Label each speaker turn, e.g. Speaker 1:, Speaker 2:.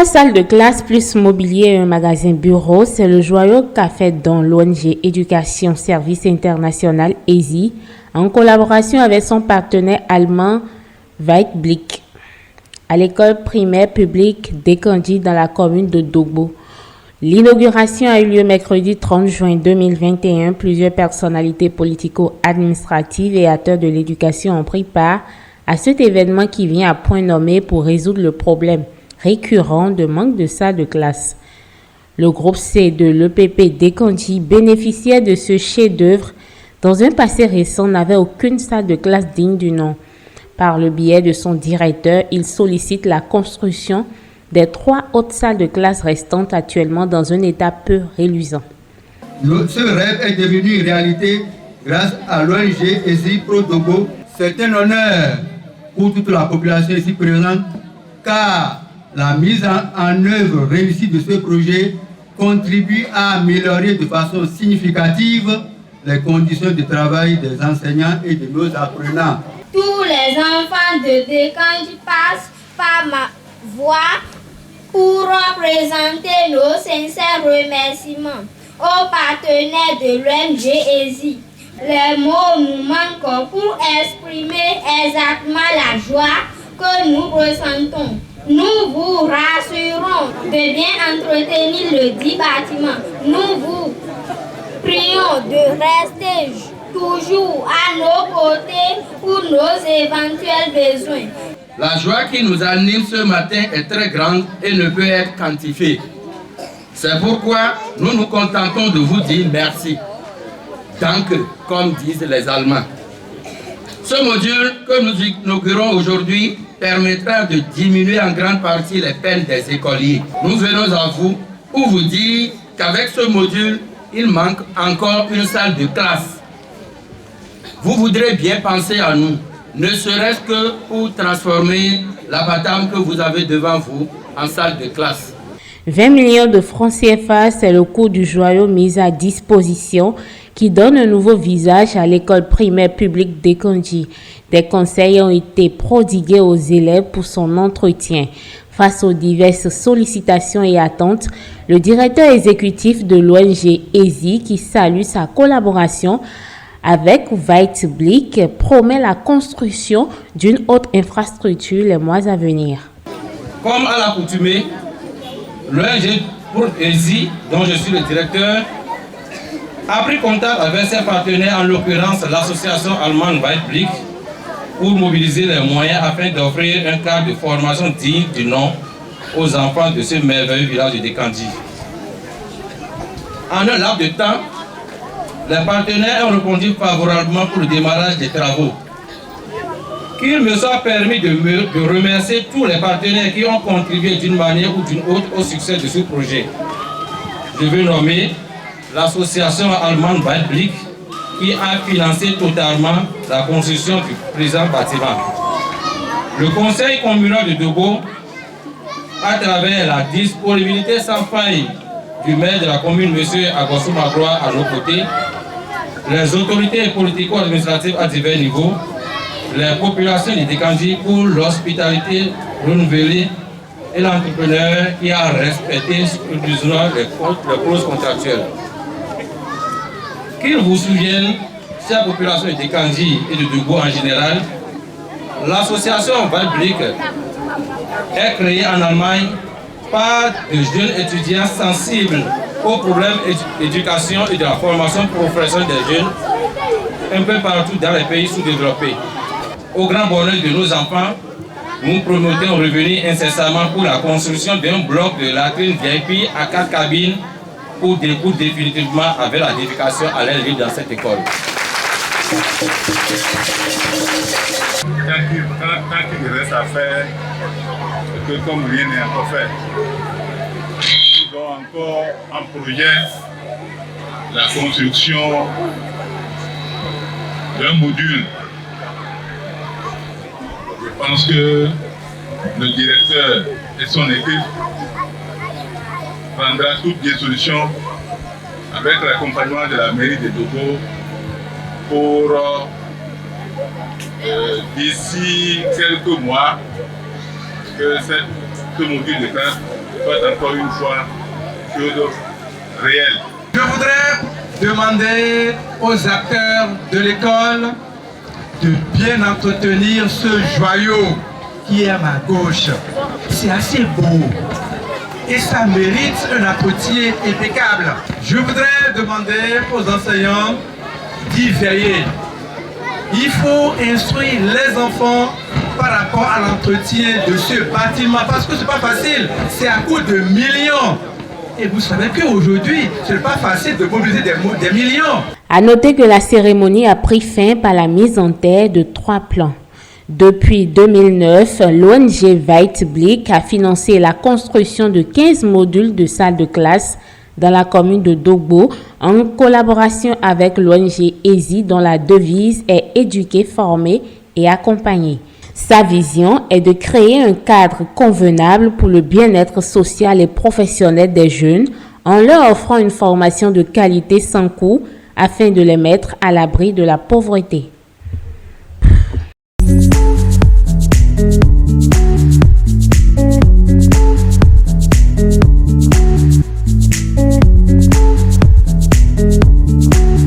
Speaker 1: 3 salles de classe plus mobilier et un magasin bureau, c'est le joyau qu'a fait dans l'ONG Éducation Service International ESI en collaboration avec son partenaire allemand Weitblick à l'école primaire publique d'Ekandji dans la commune de Dogbo. L'inauguration a eu lieu mercredi 30 juin 2021. Plusieurs personnalités politico-administratives et acteurs de l'éducation ont pris part à cet événement qui vient à point nommé pour résoudre le problème récurrent de manque de salles de classe. Le groupe C de l'EPP d'Ekandji bénéficiait de ce chef-d'œuvre. Dans un passé récent, n'avait aucune salle de classe digne du nom. Par le biais de son directeur, il sollicite la construction des 3 autres salles de classe restantes actuellement dans un état peu reluisant.
Speaker 2: Ce rêve est devenu réalité grâce à l'ONG ESI Pro Dogbo. C'est un honneur pour toute la population ici présente car la mise en œuvre réussie de ce projet contribue à améliorer de façon significative les conditions de travail des enseignants et de nos apprenants.
Speaker 3: Tous les enfants de Ekandji passent par ma voix pour présenter nos sincères remerciements aux partenaires de l'ONG ESI. Les mots nous manquent pour exprimer exactement la joie que nous ressentons. Nous vous rassurons de bien entretenir le dit bâtiment. Nous vous prions de rester toujours à nos côtés pour nos éventuels besoins.
Speaker 4: La joie qui nous anime ce matin est très grande et ne peut être quantifiée. C'est pourquoi nous nous contentons de vous dire merci. Danke, comme disent les Allemands. Ce module que nous inaugurons aujourd'hui permettra de diminuer en grande partie les peines des écoliers. Nous venons à vous pour vous dire qu'avec ce module, il manque encore une salle de classe. Vous voudrez bien penser à nous, ne serait-ce que pour transformer l'abattoir que vous avez devant vous en salle de classe.
Speaker 1: 20 millions de francs CFA, c'est le coût du joyau mis à disposition qui donne un nouveau visage à l'école primaire publique d'Ekandji. Des conseils ont été prodigués aux élèves pour son entretien. Face aux diverses sollicitations et attentes, le directeur exécutif de l'ONG ESI, qui salue sa collaboration avec Weitblick, promet la construction d'une autre infrastructure les mois à venir.
Speaker 5: Comme à l'accoutumée, l'ONG pour ESI, dont je suis le directeur, a pris contact avec ses partenaires, en l'occurrence l'association allemande Weitblick, pour mobiliser les moyens afin d'offrir un cadre de formation digne du nom aux enfants de ce merveilleux village de Ekandji. En un laps de temps, les partenaires ont répondu favorablement pour le démarrage des travaux. Qu'il me soit permis de remercier tous les partenaires qui ont contribué d'une manière ou d'une autre au succès de ce projet. Je veux nommer l'association allemande Weitblick qui a financé totalement la construction du présent bâtiment. Le conseil communal de Dogbo, à travers la disponibilité sans faille du maire de la commune, M. Agossou Magloire, à nos côtés, les autorités politico-administratives à divers niveaux, les populations de Ekandji pour l'hospitalité renouvelée et l'entrepreneur qui a respecté scrupuleusement les clauses contractuelles. Qu'il vous souvienne, chère population de Ekandji et de Dogbo en général, l'association Weitblick est créée en Allemagne par de jeunes étudiants sensibles aux problèmes d'éducation et de la formation professionnelle des jeunes un peu partout dans les pays sous-développés. Au grand bonheur de nos enfants, nous promettons revenir incessamment pour la construction d'un bloc de latrines VIP à 4 cabines pour découdre définitivement avec la dédication à l'air libre dans cette école.
Speaker 6: Tant qu'il reste à faire, que comme rien n'est encore fait, nous avons encore en projet la construction d'un module. Je pense que le directeur et son équipe prendra toutes les solutions avec l'accompagnement de la mairie de Dogbo pour d'ici quelques mois que ce module de classe soit encore une fois chose réelle.
Speaker 7: Je voudrais demander aux acteurs de l'école de bien entretenir ce joyau qui est à ma gauche. C'est assez beau et ça mérite un entretien impeccable. Je voudrais demander aux enseignants d'y veiller. Il faut instruire les enfants par rapport à l'entretien de ce bâtiment parce que ce n'est pas facile, c'est à coût de millions. Et vous savez qu'aujourd'hui, ce n'est pas facile de mobiliser des millions.
Speaker 1: À noter que la cérémonie a pris fin par la mise en terre de 3 plans. Depuis 2009, l'ONG Weitblick a financé la construction de 15 modules de salles de classe dans la commune de Dogbo en collaboration avec l'ONG ESI dont la devise est « Éduquer, former et accompagner ». Sa vision est de créer un cadre convenable pour le bien-être social et professionnel des jeunes en leur offrant une formation de qualité sans coût afin de les mettre à l'abri de la pauvreté.